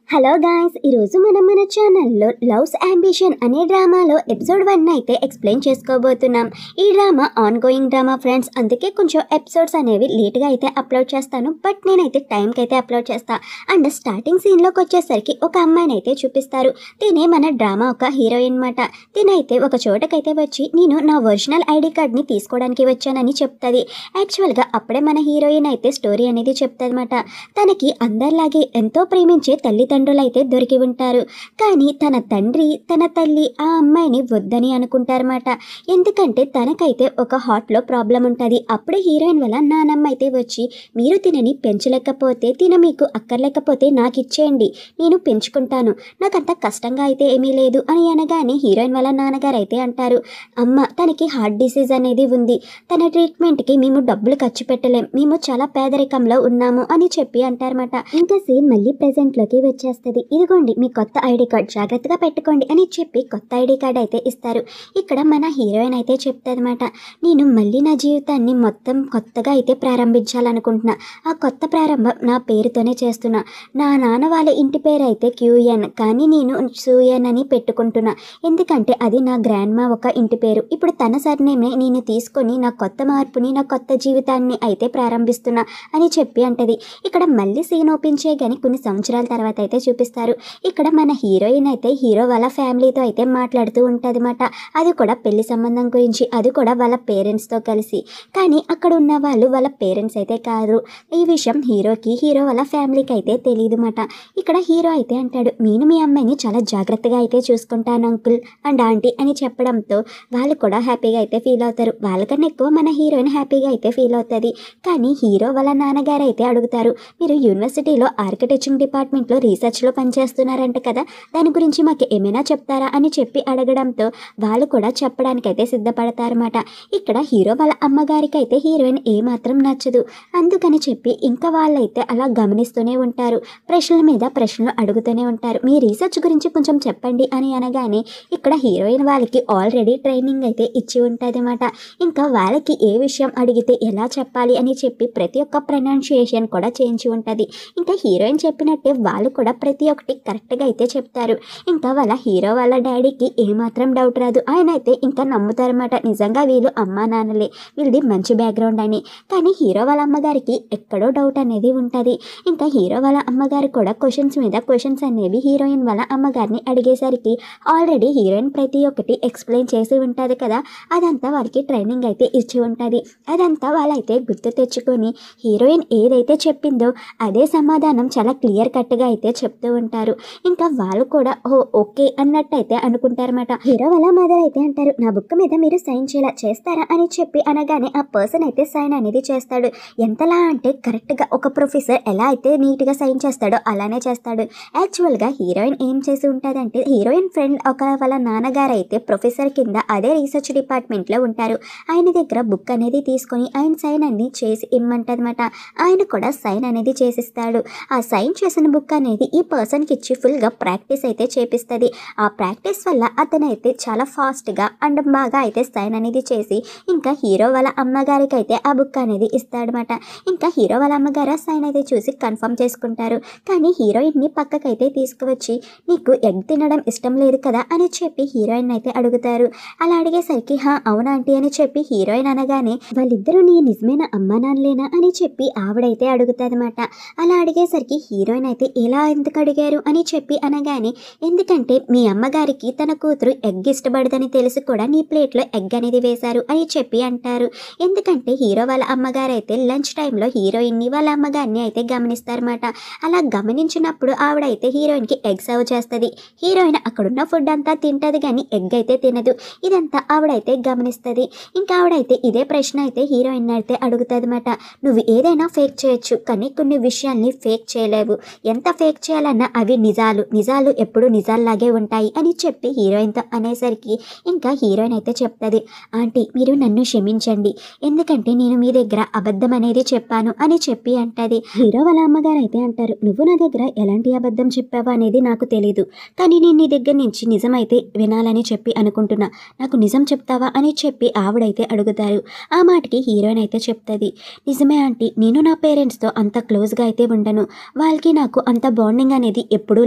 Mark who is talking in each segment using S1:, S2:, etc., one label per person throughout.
S1: Hello guys, ఈరోజు మనం మన ఛానల్లో లవ్స్ అంబిషన్ అనే డ్రామాలో ఎపిసోడ్ 1 అయితే ఎక్స్ప్లెయిన్ చేసుకోబోతున్నాం. ఈ drama on going drama friends, అందుకే కొంచెం ఎపిసోడ్స్ అనేవి లేట్గా అయితే అప్లోడ్ చేస్తాను. బట్ నేనైతే టైంకి అయితే అప్లోడ్ చేస్తాను. అండ్ స్టార్టింగ్ సీన్లోకి వచ్చేసరికి ఒక అమ్మాయిని అయితే చూపిస్తారు. తినే మన డ్రామా ఒక హీరోయిన్ మాట. తినైతే ఒక చోటకైతే వచ్చి నేను నా ఒరిజినల్ ఐడి కార్డ్ని తీసుకోవడానికి వచ్చానని చెప్తుంది. యాక్చువల్గా అప్పుడే మన హీరోయిన్ అయితే స్టోరీ అనేది చెప్తుంది అనమాట. తనకి అందరిలాగే ఎంతో ప్రేమించే తల్లిదండ్రులు అయితే దొరికి ఉంటారు. కానీ తన తండ్రి తన తల్లి ఆ అమ్మాయిని వద్దని అనుకుంటారన్నమాట. ఎందుకంటే తనకైతే ఒక హార్ట్లో ప్రాబ్లం ఉంటుంది. అప్పుడే హీరోయిన్ వల్ల నానమ్మ అయితే వచ్చి మీరు తినని పెంచలేకపోతే తిన మీకు అక్కర్లేకపోతే నాకు ఇచ్చేయండి, నేను పెంచుకుంటాను, నాకంత కష్టంగా అయితే ఏమీ లేదు అని అనగానే హీరోయిన్ వాళ్ళ నాన్నగారు అయితే అంటారు, అమ్మ తనకి హార్ట్ డిసీజ్ అనేది ఉంది, తన ట్రీట్మెంట్కి మేము డబ్బులు ఖర్చు పెట్టలేం, మేము చాలా పేదరికంలో ఉన్నాము అని చెప్పి అంటారన్నమాట. ఇంకా సీన్ మళ్ళీ ప్రెజెంట్లోకి వచ్చేస్తుంది. ఇదిగోండి మీ కొత్త ఐడి కార్డ్, జాగ్రత్తగా పెట్టుకోండి అని చెప్పి కొత్త ఐడి కార్డ్ అయితే ఇస్తారు. ఇక్కడ మన హీరోయిన్ అయితే చెప్తుంది అనమాట, నేను మళ్ళీ నా జీవితాన్ని మొత్తం కొత్తగా అయితే ప్రారంభించాలనుకుంటున్నా. ఆ కొత్త ప్రారంభం నా పేరుతోనే చేస్తున్నా. నా నాన్న వాళ్ళ ఇంటి పేరు అయితే క్యూఎన్, కానీ నేను సూయన్ అని పెట్టుకుంటున్నా. ఎందుకంటే అది నా గ్రాండ్ మా ఒక ఇంటి పేరు. ఇప్పుడు తన సర్నేమే నేను తీసుకొని నా కొత్త మార్పుని నా కొత్త జీవితాన్ని అయితే ప్రారంభిస్తున్నా అని చెప్పి అంటది. ఇక్కడ మళ్ళీ సీన్ ఓపెన్ చేయగానే కొన్ని సంవత్సరాల తర్వాత అయితే చూపిస్తారు. ఇక్కడ మన హీరోయిన్ అయితే హీరో వాళ్ళ ఫ్యామిలీతో అయితే మాట్లాడుతూ ఉంటుంది అన్నమాట. అది కూడా పెళ్లి సంబంధం గురించి, అది కూడా వాళ్ళ పేరెంట్స్తో కలిసి. కానీ అక్కడ ఉన్న వాళ్ళు వాళ్ళ పేరెంట్స్ అయితే కాదు. ఈ విషయం హీరోకి హీరో వాళ్ళ ఫ్యామిలీకి అయితే తెలియదు అన్నమాట. ఇక్కడ హీరో అయితే అంటాడు, నేను మీ అమ్మాయిని చాలా జాగ్రత్తగా అయితే చూసుకుంటాను అంకుల్ అండ్ ఆంటీ అని చెప్పడంతో వాళ్ళు కూడా హ్యాపీగా అయితే ఫీల్ అవుతారు. వాళ్ళకన్నా ఎక్కువ మన హీరోయిన్ హ్యాపీగా అయితే ఫీల్ అవుతుంది. కానీ హీరో వాళ్ళ నాన్నగారు అయితే అడుగుతారు, మీరు యూనివర్సిటీలో ఆర్కిటెక్చర్ డిపార్ట్మెంట్లో రీసెర్చ్లో పనిచేస్తున్నారంట కదా, దాని గురించి మాకు ఏమైనా చెప్తారా అని చెప్పి అడగడంతో వాళ్ళు కూడా చెప్పడానికైతే సిద్ధపడతారన్నమాట. ఇక్కడ హీరో వాళ్ళ అమ్మగారికి అయితే హీరోయిన్ ఏమాత్రం నచ్చదు. అందుకని చెప్పి ఇంకా వాళ్ళైతే అలా గమనిస్తూనే ఉంటారు. ప్రశ్నల మీద ప్రశ్నలు అడుగుతూనే ఉంటారు. మీ రీసెర్చ్ గురించి కొంచెం చెప్పండి అని అనగానే ఇక్కడ హీరోయిన్ వాళ్ళకి ఆల్రెడీ ట్రైనింగ్ అయితే ఇచ్చి ఉంటుంది అన్నమాట. ఇంకా వాళ్ళకి ఏ విషయం అడిగితే ఎలా చెప్పాలి అని చెప్పి ప్రతి ఒక్క ప్రొనౌన్సియేషన్ కూడా చేయించి ఉంటుంది. ఇంకా హీరోయిన్ చెప్పినట్టే వాళ్ళు కూడా ప్రతి ఒక్కటి కరెక్ట్గా అయితే చెప్తారు. ఇంకా వాళ్ళ హీరో వాళ్ళ డాడీకి ఏమాత్రం డౌట్ రాదు. ఆయన అయితే ఇంకా నమ్ముతారన్నమాట, నిజంగా వీళ్ళు అమ్మా నాన్నలే, వీళ్ళది మంచి బ్యాక్గ్రౌండ్ అని. కానీ హీరో వాళ్ళ అమ్మగారికి ఎక్కడో డౌట్ అనేది ఉంటుంది. ఇంకా హీరో వాళ్ళ అమ్మగారు కూడా క్వశ్చన్స్ మీద క్వశ్చన్స్ అనేవి హీరోయిన్ వాళ్ళ అమ్మగారిని అడిగేసరికి ఆల్రెడీ హీరోయిన్ ప్రతి ఒక్కటి ఎక్స్ప్లెయిన్ చేసి ఉంటుంది కదా, అదంతా వాళ్ళకి ట్రైనింగ్ అయితే ఇచ్చి ఉంటుంది. అదంతా వాళ్ళైతే గుర్తు తెచ్చుకొని హీరోయిన్ ఏదైతే చెప్పిందో అదే సమాధానం చాలా క్లియర్ కట్గా అయితే చెప్తూ ఉంటారు. ఇంకా వాళ్ళు కూడా ఓకే అన్నట్టయితే అనుకుంటారన్నమాట. హీరో వాళ్ళ మదర్ అయితే అంటారు, నా బుక్ మీద మీరు సైన్ చేస్తారా అని చెప్పి అనగానే ఆ పర్సన్ అయితే సైన్ అనేది చేస్తాడు. ఎంతలా అంటే కరెక్ట్గా ఒక ప్రొఫెసర్ ఎలా అయితే నీట్గా సైన్ చేస్తాడో అలానే చేస్తాడు. యాక్చువల్గా హీరోయిన్ ఏం చేసి ఉంటుందంటే, హీరోయిన్ ఫ్రెండ్ ఒక వాళ్ళ నాన్నగారు అయితే ప్రొఫెసర్ కింద అదే రీసెర్చ్ డిపార్ట్మెంట్లో ఉంటారు. ఆయన దగ్గర బుక్ అనేది తీసుకొని ఆయన సైన్ అన్ని చేసి ఇమ్మంటదన్నమాట. ఆయన కూడా సైన్ అనేది చేసిస్తాడు. ఆ సైన్ చేసిన బుక్ అనేది ఈ పర్సన్కి ఇచ్చి ఫుల్గా ప్రాక్టీస్ అయితే చేపిస్తుంది. ఆ ప్రాక్టీస్ వల్ల అతనైతే చాలా ఫాస్ట్గా అండ్ బాగా అయితే సైన్ అనేది చేసి ఇంకా హీరో వాళ్ళ అమ్మగారికి అయితే ఆ బుక్ అనేది ఇస్తాడనమాట. ఇంకా హీరో వాళ్ళ అమ్మగారు సైన్ అయితే చూసి కన్ఫర్మ్ చేసుకుంటారు. కానీ హీరోయిన్ని పక్కకైతే తీసుకువచ్చి నీకు ఎగ్ తినడం ఇష్టం లేదు కదా అని చెప్పి హీరోయిన్ అయితే అడుగుతారు. అలా అడిగేసరికి అవునా ఆంటీ అని చెప్పి హీరోయిన్ అనగానే వాళ్ళిద్దరూ నీ నిజమైన అమ్మా నాన్నలేనా అని చెప్పి ఆవిడైతే అడుగుతుందన్నమాట. అలా అడిగేసరికి హీరోయిన్ అయితే ఎలా ఎందుకు అడిగారు అని చెప్పి అనగానే, ఎందుకంటే మీ అమ్మగారికి తన కూతురు ఎగ్ ఇష్టపడదని తెలిసి కూడా నీ ప్లేట్లో ఎగ్ అనేది వేశారు అని చెప్పి అంటారు. ఎందుకంటే హీరో వాళ్ళ అమ్మగారు అయితే లంచ్ టైంలో హీరోయిన్ని వాళ్ళ అమ్మగారిని అయితే గమనిస్తారన్నమాట. అలా గమనించినప్పుడు ఆవిడైతే హీరోయిన్కి ఎగ్ సర్వ్ చేస్తుంది. హీరోయిన్ అక్కడున్న ఫుడ్ అంతా తింటుంది కానీ ఎగ్ అయితే తినదు. ఇదంతా ఆవిడైతే గమనిస్తుంది. ఇంకా ఆవిడైతే ఇదే ప్రశ్న అయితే హీరోయిన్ అయితే అడుగుతుంది అన్నమాట. నువ్వు ఏదైనా ఫేక్ చేయొచ్చు కానీ కొన్ని విషయాల్ని ఫేక్ చేయలేవు, ఎంత ఫేక్ చేయాలన్నా అవి నిజాలు ఎప్పుడు నిజాల్లాగే ఉంటాయి అని చెప్పి హీరోయిన్తో అనేసరికి ఇంకా హీరోయిన్ అయితే చెప్తుంది, ఆంటీ మీరు నన్ను క్షమించండి, ఎందుకంటే నేను మీ దగ్గర అబద్ధం అనేది చెప్పాను అని చెప్పి అంటది. హీరో వాళ్ళ అమ్మగారు అయితే అంటారు, నువ్వు నా దగ్గర ఎలాంటి అబద్ధం చెప్పావు అనేది నాకు తెలీదు, కానీ నేను నీ దగ్గర నుంచి నిజమైతే వినాలని చెప్పి అనుకుంటున్నా, నాకు నిజం చెప్తావా అని చెప్పి ఆవిడైతే అడుగుతారు. ఆ మాటకి హీరోయిన్ అయితే చెప్తుంది, నిజమే ఆంటీ, నేను నా పేరెంట్స్తో అంత క్లోజ్గా అయితే ఉండను, వాళ్ళకి నాకు అంత బాండ్ బాండింగ్ అనేది ఎప్పుడూ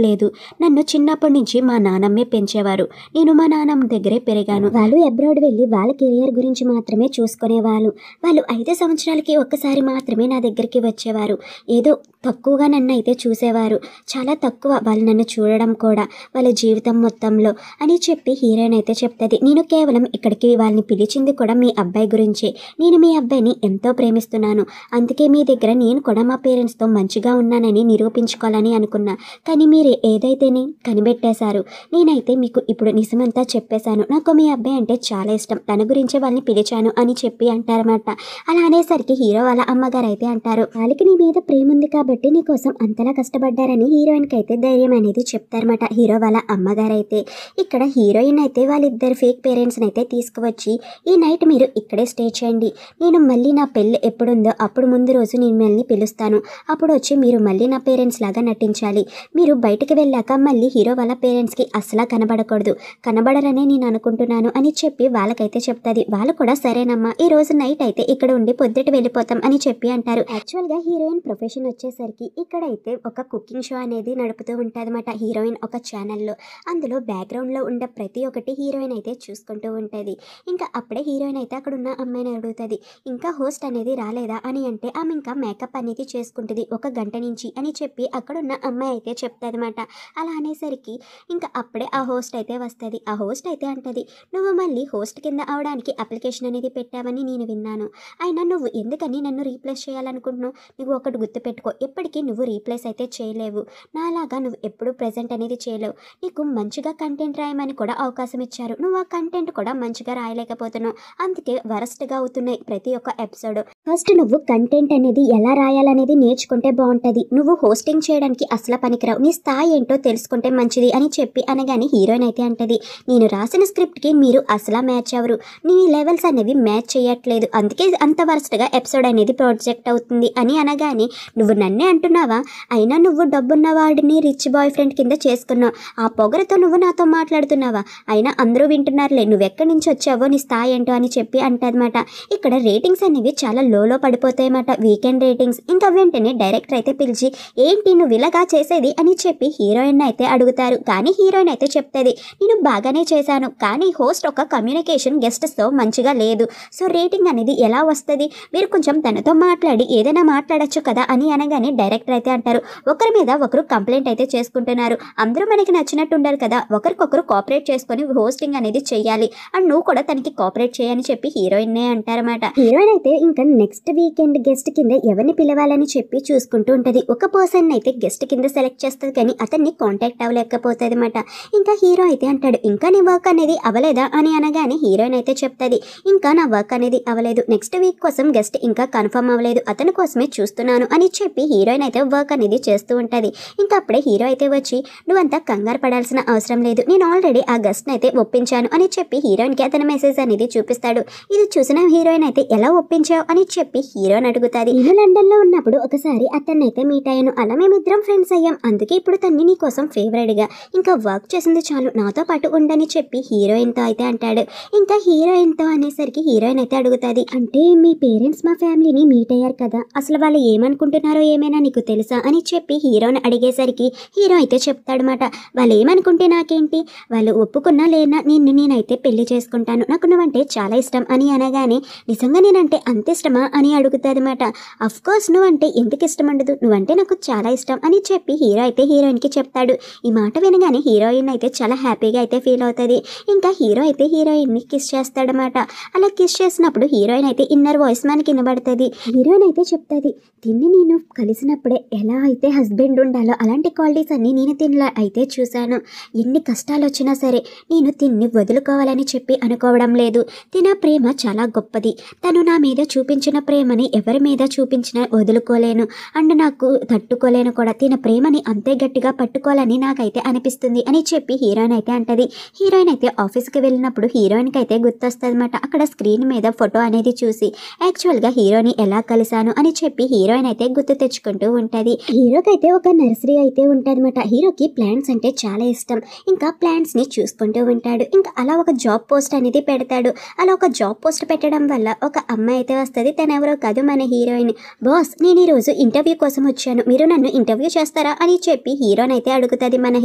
S1: లేదు. నన్ను చిన్నప్పటి నుంచి మా నాన్నమ్మే పెంచేవారు. నేను మా నాన్నమ్మ దగ్గరే పెరిగాను. వాళ్ళు అబ్రాడ్ వెళ్ళి వాళ్ళ కెరియర్ గురించి మాత్రమే చూసుకునేవాళ్ళు. వాళ్ళు 5 సంవత్సరాలకి ఒక్కసారి మాత్రమే నా దగ్గరికి వచ్చేవారు. ఏదో తక్కువగా నన్ను అయితే చూసేవారు. చాలా తక్కువ వాళ్ళు నన్ను చూడడం కూడా వాళ్ళ జీవితం మొత్తంలో అని చెప్పి హీరోయిన్ అయితే చెప్తుంది. నేను కేవలం ఇక్కడికి వాళ్ళని పిలిచింది కూడా మీ అబ్బాయి గురించి. నేను మీ అబ్బాయిని ఎంతో ప్రేమిస్తున్నాను. అందుకే మీ దగ్గర నేను కూడా మా పేరెంట్స్తో మంచిగా ఉన్నానని నిరూపించుకోవాలని అనుకున్నా. కానీ మీరు ఏదైతేనే కనిపెట్టేశారు. నేనైతే మీకు ఇప్పుడు నిజమంతా చెప్పేశాను. నాకు మీ అబ్బాయి అంటే చాలా ఇష్టం. తన గురించే వాళ్ళని పిలిచాను అని చెప్పి అంటారన్నమాట. అలా అనేసరికి హీరో వాళ్ళ అమ్మగారు అయితే అంటారు, వాళ్ళకి నీ మీద ప్రేమ ఉంది కాబట్టి నీ కోసం అంతలా కష్టపడ్డారని హీరోయిన్కి అయితే ధైర్యం అనేది చెప్తారన్నమాట హీరో వాళ్ళ అమ్మగారు అయితే. ఇక్కడ హీరోయిన్ అయితే వాళ్ళిద్దరు ఫేక్ పేరెంట్స్ని అయితే తీసుకువచ్చి ఈ నైట్ మీరు ఇక్కడే స్టే చేయండి. నేను మళ్ళీ నా పెళ్ళి ఎప్పుడుందో అప్పుడు ముందు రోజు నేను మిమ్మల్ని పిలుస్తాను. అప్పుడు వచ్చి మీరు మళ్ళీ నా పేరెంట్స్ లాగా నటించాలి. మీరు బయటికి వెళ్ళాక మళ్ళీ హీరో వాళ్ళ పేరెంట్స్కి అసలా కనబడకూడదు. కనబడరనే నేను అనుకుంటున్నాను అని చెప్పి వాళ్ళకైతే చెప్తుంది. వాళ్ళు కూడా సరేనమ్మా ఈ రోజు నైట్ అయితే ఇక్కడ ఉండి పొద్దుట వెళ్ళిపోతాం అని చెప్పి అంటారు. యాక్చువల్గా హీరోయిన్ ప్రొఫెషన్ వచ్చేసరికి ఇక్కడైతే ఒక కుకింగ్ షో అనేది నడుపుతూ ఉంటుంది అన్నమాట హీరోయిన్ ఒక ఛానల్లో. అందులో బ్యాక్గ్రౌండ్లో ఉండే ప్రతి ఒక్కటి హీరోయిన్ అయితే చూసుకుంటూ ఉంటుంది. ఇంకా అప్పుడే హీరోయిన్ అయితే అక్కడ ఉన్న అమ్మాయిని అడుగుతుంది, ఇంకా హోస్ట్ అనేది రాలేదా అని. అంటే ఆమె ఇంకా మేకప్ అనేది చేసుకుంటుంది 1 గంట నుంచి అని చెప్పి అక్కడున్న అమ్మాయి అయితే చెప్తుంది అనమాట. అలా అనేసరికి ఇంకా అప్పుడే ఆ హోస్ట్ అయితే వస్తుంది. ఆ హోస్ట్ అయితే అంటది, నువ్వు మళ్ళీ హోస్ట్ కింద అవడానికి అప్లికేషన్ అనేది పెట్టావని నేను విన్నాను. అయినా నువ్వు ఎందుకని నన్ను రీప్లేస్ చేయాలనుకుంటున్నావు? నువ్వు ఒకటి గుర్తుపెట్టుకో, ఎప్పటికీ నువ్వు రీప్లేస్ అయితే చేయలేవు. నాలాగా నువ్వు ఎప్పుడు ప్రెజెంట్ అనేది చేయలేవు. నీకు మంచిగా కంటెంట్ రాయమని కూడా అవకాశం ఇచ్చారు. నువ్వు ఆ కంటెంట్ కూడా మంచిగా రాయలేకపోతున్నావు. అందుకే వరస్ట్గా అవుతున్నాయి ప్రతి ఒక్క ఎపిసోడ్. ఫస్ట్ నువ్వు కంటెంట్ అనేది ఎలా రాయాలనేది నేర్చుకుంటే బాగుంటుంది. నువ్వు హోస్టింగ్ చేయడానికి అసలు పనికిరావు. నీ స్థాయి ఏంటో తెలుసుకుంటే మంచిది అని చెప్పి అనగానే హీరోయిన్ అయితే అంటది, నేను రాసిన స్క్రిప్ట్కి మీరు అసలు మ్యాచ్ అవ్వరు. నీ లెవెల్స్ అనేవి మ్యాచ్ చేయట్లేదు. అందుకే అంత వరస్ట్గా ఎపిసోడ్ అనేది ప్రొజెక్ట్ అవుతుంది అని అనగానే, నువ్వు నన్నే అంటున్నావా? అయినా నువ్వు డబ్బున్న వాడిని రిచ్ బాయ్ ఫ్రెండ్ కింద చేసుకున్నావు. ఆ పొగరతో నువ్వు నాతో మాట్లాడుతున్నావా? అయినా అందరూ వింటున్నారులే, నువ్వు ఎక్కడి నుంచి వచ్చావో నీ స్థాయి ఏంటో అని చెప్పి అంటదన్నమాట. ఇక్కడ రేటింగ్స్ అనేవి చాలా లోలో పడిపోతాయన్నమాట, వీకెండ్ రేటింగ్స్. ఇంకా వెంటనే డైరెక్టర్ అయితే పిలిచి, ఏంటి నువ్వు ఇలాగా చేసేది అని చెప్పి హీరోయిన్ అయితే అడుగుతారు. కానీ హీరోయిన్ అయితే చెప్తుంది, నేను బాగానే చేశాను, కానీ హోస్ట్ ఒక కమ్యూనికేషన్ గెస్ట్స్తో మంచిగా లేదు. సో రేటింగ్ అనేది ఎలా వస్తుంది? మీరు కొంచెం తనతో మాట్లాడి ఏదైనా మాట్లాడచ్చు కదా అని అనగానే డైరెక్టర్ అయితే అంటారు, ఒకరి మీద ఒకరు కంప్లైంట్ అయితే చేసుకుంటున్నారు. అందరూ మనకి నచ్చినట్టు ఉండాలి కదా, ఒకరికొకరు కోఆపరేట్ చేసుకొని హోస్టింగ్ అనేది చెయ్యాలి. అండ్ నువ్వు కూడా తనకి కోఆపరేట్ చేయని చెప్పి హీరోయిన్నే అంటారన్నమాట. హీరోయిన్ అయితే ఇంకా నెక్స్ట్ వీకెండ్ గెస్ట్ కింద ఎవరిని పిలవాలని చెప్పి చూసుకుంటూ ఉంటుంది. ఒక పర్సన్ అయితే గెస్ట్ కింద సెలెక్ట్ చేస్తుంది, కానీ అతన్ని కాంటాక్ట్ అవ్వలేకపోతుంది అనమాట. ఇంకా హీరో అయితే అంటాడు, ఇంకా నీ వర్క్ అనేది అవ్వలేదా అని అనగానే హీరోయిన్ అయితే చెప్తుంది, ఇంకా నా వర్క్ అనేది అవ్వలేదు. నెక్స్ట్ వీక్ కోసం గెస్ట్ ఇంకా కన్ఫర్మ్ అవ్వలేదు, అతని కోసమే చూస్తున్నాను అని చెప్పి హీరోయిన్ అయితే వర్క్ అనేది చేస్తూ ఉంటుంది. ఇంకా అప్పుడే హీరో అయితే వచ్చి, నువ్వంతా కంగారు పడాల్సిన అవసరం లేదు, నేను ఆల్రెడీ ఆ గెస్ట్ని అయితే ఒప్పించాను అని చెప్పి హీరోయిన్కి అతని మెసేజ్ అనేది చూపిస్తాడు. ఇది చూసిన హీరోయిన్ అయితే ఎలా ఒప్పించావు అని చెప్పి హీరోయిన్ అడుగుతుంది. నేను లండన్లో ఉన్నప్పుడు ఒకసారి అతన్ని అయితే మీట్ అయ్యాను, అలా మేమిద్దరం ఫ్రెండ్స్ అయ్యాం. అందుకే ఇప్పుడు తన్ని నీ కోసం ఫేవరెట్గా, ఇంకా వర్క్ చేసింది చాలు, నాతో పాటు ఉండని చెప్పి హీరోయిన్తో అయితే అంటాడు. ఇంకా హీరోయిన్తో అనేసరికి హీరోయిన్ అయితే అడుగుతుంది, అంటే మీ పేరెంట్స్ మా ఫ్యామిలీని మీట్ అయ్యారు కదా, అసలు వాళ్ళు ఏమనుకుంటున్నారో ఏమైనా నీకు తెలుసా అని చెప్పి హీరోని అడిగేసరికి హీరో అయితే చెప్తాడనమాట, వాళ్ళు ఏమనుకుంటే నాకేంటి, వాళ్ళు ఒప్పుకున్నా లేనా నేనైతే పెళ్లి చేసుకుంటాను, నాకు నువ్వంటే చాలా ఇష్టం అని అనగానే, నిజంగా నేనంటే అంత ఇష్టమా అని అడుగుతాదన్నమాట. అఫ్ కోర్స్ నువ్వంటే ఎందుకు ఇష్టం ఉండదు, నువ్వంటే నాకు చాలా ఇష్టం అని చెప్పి హీరో అయితే హీరోయిన్కి చెప్తాడు. ఈ మాట వినగానే హీరోయిన్ అయితే చాలా హ్యాపీగా అయితే ఫీల్ అవుతుంది. ఇంకా హీరో అయితే హీరోయిన్ని కిస్ చేస్తాడనమాట. అలా కిస్ చేసినప్పుడు హీరోయిన్ అయితే ఇన్నర్ వాయిస్ మనకి వినబడుతుంది. హీరోయిన్ అయితే చెప్తుంది, దీన్ని నేను కలిసినప్పుడే ఎలా అయితే హస్బెండ్ ఉండాలో అలాంటి క్వాలిటీస్ అన్ని నేను తినలా అయితే చూశాను. ఎన్ని కష్టాలు వచ్చినా సరే నేను తిన్ని వదులుకోవాలని చెప్పి అనుకోవడం లేదు. తిన ప్రేమ చాలా గొప్పది, తను నా మీద చూపించిన ప్రేమని ఎవరి మీద చూపించినా వదులుకోలేను అండ్ నాకు తట్టుకోలేను కూడా. తిన ప్రేమని అంతే గట్టిగా పట్టుకోవాలని నాకైతే అనిపిస్తుంది అని చెప్పి హీరోయిన్ అయితే అంటది. హీరోయిన్ అయితే ఆఫీస్కి వెళ్ళినప్పుడు హీరోయిన్కి అయితే గుర్తొస్తుంది అనమాట. అక్కడ స్క్రీన్ మీద ఫోటో అనేది చూసి యాక్చువల్గా హీరోని ఎలా కలిశాను అని చెప్పి హీరోయిన్ అయితే గుర్తు తెచ్చుకుంటుంది. తెచ్చుకుంటూ ఉంటుంది. హీరోకైతే ఒక నర్సరీ అయితే ఉంటదన్నమాట. హీరోకి ప్లాంట్స్ అంటే చాలా ఇష్టం. ఇంకా ప్లాంట్స్ ని చూసుకుంటూ ఉంటాడు. ఇంకా అలా ఒక జాబ్ పోస్ట్ అనేది పెడతాడు. అలా ఒక జాబ్ పోస్ట్ పెట్టడం వల్ల ఒక అమ్మాయి అయితే వస్తుంది. తను ఎవరో కాదు, మన హీరోయిన్. బాస్, నేను ఈరోజు ఇంటర్వ్యూ కోసం వచ్చాను, మీరు నన్ను ఇంటర్వ్యూ చేస్తారా అని చెప్పి హీరోని అయితే అడుగుతుంది మన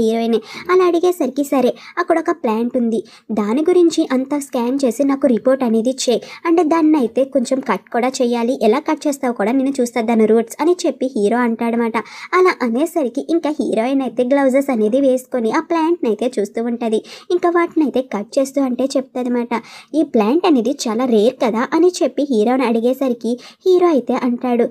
S1: హీరోయిన్. అలా అడిగేసరికి సరే, అక్కడ ఒక ప్లాంట్ ఉంది, దాని గురించి అంతా స్కాన్ చేసి నాకు రిపోర్ట్ అనేది చేయి, అంటే దాన్ని అయితే కొంచెం కట్ కూడా చేయాలి, ఎలా కట్ చేస్తావు కూడా నేను చూస్తాను దాని రూట్స్ అని చెప్పి హీరో అంటాడనమాట. అలా అనేసరికి ఇంకా హీరోయిన్ అయితే గ్లౌజెస్ అనేది వేసుకొని ఆ ప్లాంట్ని అయితే చూస్తూ ఉంటుంది. ఇంకా వాటిని అయితే కట్ చేస్తూ అంటే చెప్తుంది అనమాట. ఈ ప్లాంట్ అనేది చాలా రేర్ కదా అని చెప్పి హీరోని అడిగేసరికి హీరో అయితే అంటాడు,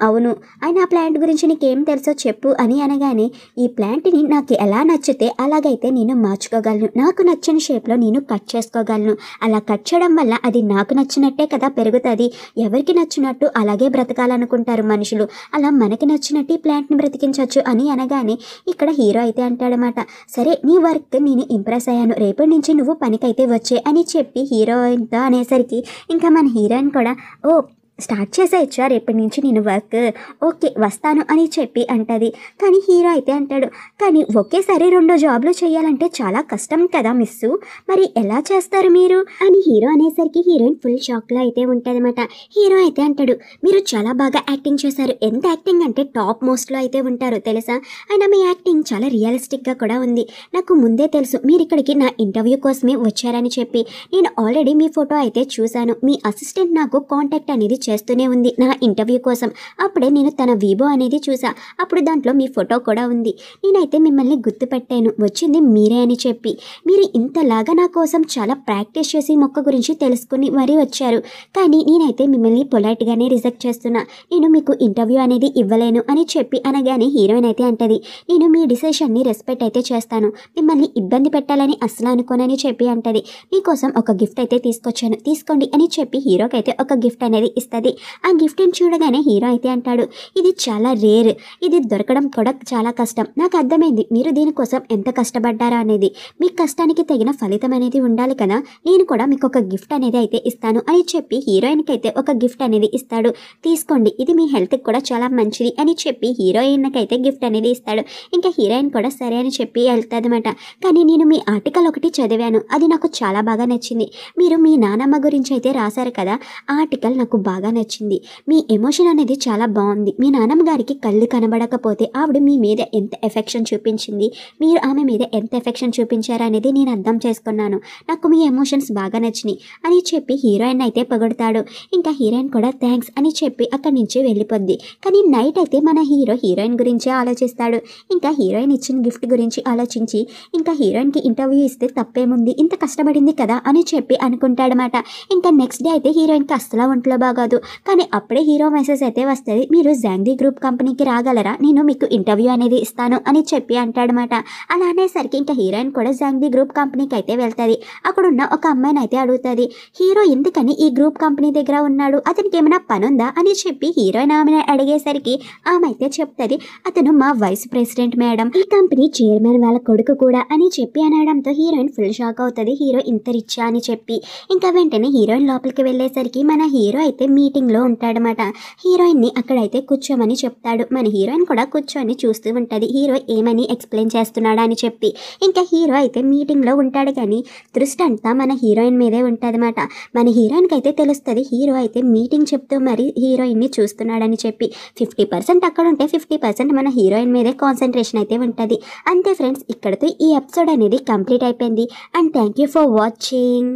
S1: అవును, ఆయన ఆ ప్లాంట్ గురించి నీకేం తెలుసో చెప్పు అని అనగానే, ఈ ప్లాంట్ని నాకు ఎలా నచ్చితే అలాగైతే నేను మార్చుకోగలను, నాకు నచ్చిన షేప్లో నేను కట్ చేసుకోగలను, అలా కట్ చేయడం వల్ల అది నాకు నచ్చినట్టే కదా పెరుగుతుంది, ఎవరికి నచ్చినట్టు అలాగే బ్రతకాలనుకుంటారు మనుషులు, అలా మనకి నచ్చినట్టు ఈ ప్లాంట్ని బ్రతికించవచ్చు అని అనగానే ఇక్కడ హీరో అయితే అంటాడనమాట, సరే నీ వర్క్ నేను ఇంప్రెస్ అయ్యాను, రేపటి నుంచి నువ్వు పనికైతే వచ్చే అని చెప్పి హీరోయిన్తో అనేసరికి ఇంకా మన హీరోయిన్ కూడా స్టార్ట్ చేసేయచ్చా రేపటి నుంచి నేను వర్క్, ఓకే వస్తాను అని చెప్పి అంటది. కానీ హీరో అయితే అంటాడు, కానీ ఒకేసారి 2 జాబ్లు చేయాలంటే చాలా కష్టం కదా మిస్సు, మరి ఎలా చేస్తారు మీరు అని హీరో అనేసరికి హీరోయిన్ ఫుల్ షాక్లో అయితే ఉంటుందన్నమాట. హీరో అయితే అంటాడు, మీరు చాలా బాగా యాక్టింగ్ చేశారు, ఎంత యాక్టింగ్ అంటే టాప్ మోస్ట్లో అయితే ఉంటారు తెలుసా, అయినా మీ యాక్టింగ్ చాలా రియలిస్టిక్గా కూడా ఉంది, నాకు ముందే తెలుసు మీరు ఇక్కడికి నా ఇంటర్వ్యూ కోసమే వచ్చారని చెప్పి, నేను ఆల్రెడీ మీ ఫోటో అయితే చూశాను, మీ అసిస్టెంట్ నాకు కాంటాక్ట్ అనేది చేస్తూనే ఉంది నా ఇంటర్వ్యూ కోసం, అప్పుడే నేను తన వీబో అనేది చూసా, అప్పుడు దాంట్లో మీ ఫోటో కూడా ఉంది, నేనైతే మిమ్మల్ని గుర్తుపెట్టాను, వచ్చింది మీరే అని చెప్పి, మీరు ఇంతలాగా నా కోసం చాలా ప్రాక్టీస్ చేసి మొక్క గురించి తెలుసుకుని మరీ వచ్చారు, కానీ నేనైతే మిమ్మల్ని పొలైట్గానే రిజెక్ట్ చేస్తున్నా, నేను మీకు ఇంటర్వ్యూ అనేది ఇవ్వలేను అని చెప్పి అనగానే హీరోయిన్ అయితే అంటది, నేను మీ డిసిషన్ని రెస్పెక్ట్ అయితే చేస్తాను, మిమ్మల్ని ఇబ్బంది పెట్టాలని అసలు అనుకోనని చెప్పి అంటది, మీకోసం ఒక గిఫ్ట్ అయితే తీసుకొచ్చాను, తీసుకోండి అని చెప్పి హీరోకి అయితే ఒక గిఫ్ట్ అనేది ఇస్తుంది. ఆ గిఫ్ట్ని చూడగానే హీరో అయితే అంటాడు, ఇది చాలా రేర్, ఇది దొరకడం కూడా చాలా కష్టం, నాకు అర్థమైంది మీరు దీనికోసం ఎంత కష్టపడ్డారా అనేది, మీ కష్టానికి తగిన ఫలితం అనేది ఉండాలి కదా, నేను కూడా మీకు ఒక గిఫ్ట్ అనేది అయితే ఇస్తాను అని చెప్పి హీరోయిన్కి అయితే ఒక గిఫ్ట్ అనేది ఇస్తాడు, తీసుకోండి ఇది మీ హెల్త్కి కూడా చాలా మంచిది అని చెప్పి హీరోయిన్కి అయితే గిఫ్ట్ అనేది ఇస్తాడు. ఇంకా హీరోయిన్ కూడా సరే అని చెప్పి వెళ్తుంది అనమాట. కానీ నేను మీ ఆర్టికల్ ఒకటి చదివాను, అది నాకు చాలా బాగా నచ్చింది, మీరు మీ నానమ్మ గురించి అయితే రాశారు కదా, ఆ ఆర్టికల్ నాకు బాగా నచ్చింది, మీ ఎమోషన్ అనేది చాలా బాగుంది, మీ నాన్నమ్మ గారికి కళ్ళు కనబడకపోతే ఆవిడ మీ మీద ఎంత ఎఫెక్షన్ చూపించింది, మీరు ఆమె మీద ఎంత ఎఫెక్షన్ చూపించారు అనేది నేను అర్థం చేసుకున్నాను, నాకు మీ ఎమోషన్స్ బాగా నచ్చినాయి అని చెప్పి హీరోయిన్ అయితే పొగడతాడు. ఇంకా హీరోయిన్ కూడా థ్యాంక్స్ అని చెప్పి అక్కడి నుంచి వెళ్ళిపోద్ది. కానీ నైట్ అయితే మన హీరో హీరోయిన్ గురించే ఆలోచిస్తాడు. ఇంకా హీరోయిన్ ఇచ్చిన గిఫ్ట్ గురించి ఆలోచించి ఇంకా హీరోయిన్కి ఇంటర్వ్యూ ఇస్తే తప్పేముంది, ఇంత కష్టపడింది కదా అని చెప్పి అనుకుంటాడనమాట. ఇంకా నెక్స్ట్ డే అయితే హీరోయిన్కి అస్సలు ఒంట్లో బాగాదు. కానీ అప్పుడే హీరో మెసేజ్ అయితే వస్తుంది, మీరు జాంగ్రీ గ్రూప్ కంపెనీకి రాగలరా, నేను మీకు ఇంటర్వ్యూ అనేది ఇస్తాను అని చెప్పి అంటాడనమాట. అలా అనేసరికి ఇంకా హీరోయిన్ కూడా జాంగ్రీ గ్రూప్ కంపెనీకి అయితే వెళ్తుంది. అక్కడున్న ఒక అమ్మాయిని అయితే అడుగుతుంది, హీరో ఎందుకని ఈ గ్రూప్ కంపెనీ దగ్గర ఉన్నాడు, అతనికి ఏమైనా పని ఉందా అని చెప్పి హీరోయిన్ ఆమెను అడిగేసరికి ఆమె అయితే చెప్తుంది, అతను మా వైస్ ప్రెసిడెంట్ మేడం, ఈ కంపెనీ చైర్మన్ వాళ్ళ కొడుకు కూడా అని చెప్పి అనడంతో హీరోయిన్ ఫుల్ షాక్ అవుతుంది, హీరో ఇంత రిచ్చా అని చెప్పి. ఇంకా వెంటనే హీరోయిన్ లోపలికి వెళ్ళేసరికి మన హీరో అయితే మీటింగ్లో ఉంటాడనమాట. హీరోయిన్ని అక్కడైతే కూర్చోమని చెప్తాడు. మన హీరోయిన్ కూడా కూర్చొని చూస్తూ ఉంటుంది హీరో ఏమని ఎక్స్ప్లెయిన్ చేస్తున్నాడా అని చెప్పి. ఇంకా హీరో అయితే మీటింగ్లో ఉంటాడు కానీ దృష్టి అంతా మన హీరోయిన్ మీదే ఉంటుందన్నమాట. మన హీరోయిన్కి అయితే తెలుస్తుంది హీరో అయితే మీటింగ్ చెప్తూ మరి హీరోయిన్ని చూస్తున్నాడని చెప్పి. 50% అక్కడ ఉంటే 50% మన హీరోయిన్ మీదే కాన్సన్ట్రేషన్ అయితే ఉంటుంది. అంతే ఫ్రెండ్స్, ఇక్కడితో ఈ ఎపిసోడ్ అనేది కంప్లీట్ అయిపోయింది. And thank you for watching.